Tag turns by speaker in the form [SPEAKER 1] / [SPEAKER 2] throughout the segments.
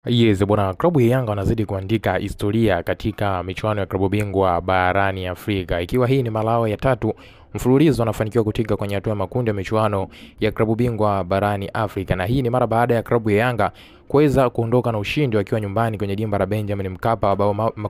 [SPEAKER 1] Yes, bwana, klabu ya Yanga wanazidi kuandika historia katika michuano ya klabu bingwa barani Afrika. Ikiwa hii ni mara yao ya tatu mfululizo wanafanikiwa kutinga kwenye hatua ya makundi ya michuano ya klabu bingwa barani Afrika. Na hii ni mara baada ya klabu ya Yanga kuweza kuondoka na ushindi wakiwa nyumbani kwenye dimba la Benjamin Mkapa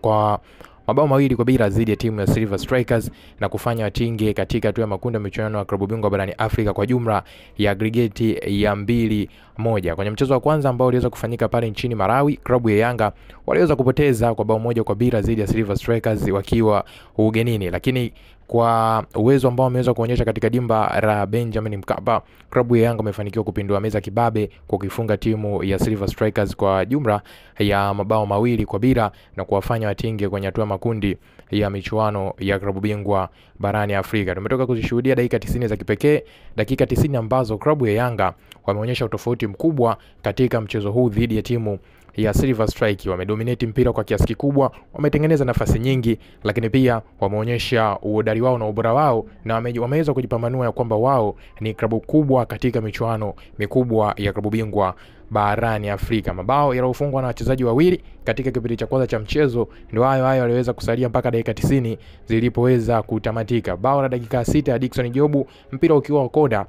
[SPEAKER 1] kwa mabao mawili kwa bila dhidi ya timu ya Silver Strikers na kufanya watinge katika hatua ya makundi ya michuano ya klabu bingwa barani Afrika kwa jumla ya aggregate ya 2-1. Kwenye mchezo wa kwanza ambao uliweza kufanyika pale nchini Malawi, klabu ya Yanga waliweza kupoteza kwa bao moja kwa bila dhidi ya Silver Strikers wakiwa ugenini, lakini kwa uwezo ambao wameweza kuonyesha katika dimba la Benjamin Mkapa, klabu ya Yanga imefanikiwa kupindua meza kibabe kwa kuifunga timu ya Silver Strikers kwa jumla ya mabao mawili kwa bila na kuwafanya watinge kwenye hatua makundi ya michuano ya klabu bingwa barani Afrika. Tumetoka kuzishuhudia dakika 90 za kipekee, dakika 90 ambazo klabu ya Yanga wameonyesha utofauti mkubwa katika mchezo huu dhidi ya timu ya Silver Strike. Wamedominate mpira kwa kiasi kikubwa, wametengeneza nafasi nyingi, lakini pia wameonyesha uhodari wao na ubora wao na wameweza kujipambanua ya kwamba wao ni klabu kubwa katika michuano mikubwa ya klabu bingwa barani Afrika. Mabao yaliyofungwa na wachezaji wawili katika kipindi cha kwanza cha mchezo ndio hayo waliweza kusalia mpaka dakika 90 zilipoweza kutamatika. Bao la dakika 6 ya Dickson Jobu, mpira ukiwa koda,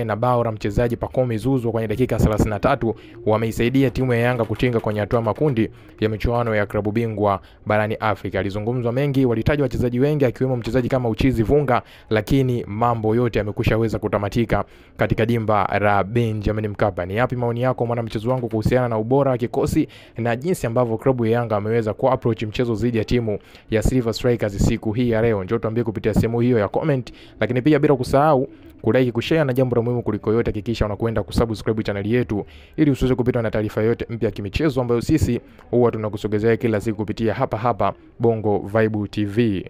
[SPEAKER 1] na bao la mchezaji Pacome Zouzoua kwenye dakika 33 wameisaidia timu ya Yanga kutinga kwenye hatua makundi ya michuano ya klabu bingwa barani Afrika. Alizungumzwa mengi, walitaja wachezaji wengi akiwemo mchezaji kama Uchizi Vunga, lakini mambo yote yamekushaweza kutamatika katika dimba la Benjamin Mkapa. Ni yapi maoni yako mwana mchezo wangu kuhusiana na ubora wa kikosi na jinsi ambavyo klabu ya Yanga ameweza ku-approach mchezo dhidi ya timu ya Silver Strikers siku hii ya leo? Njoo tuambie kupitia sehemu hiyo ya comment, lakini pia bila kusahau kulike, kushare na jambo la muhimu kuliko yote, hakikisha unakwenda kusubscribe channel yetu ili usiweze kupitwa na taarifa yote mpya ya kimichezo ambayo sisi huwa tunakusogezea kila siku kupitia hapa Bongo Vibe TV.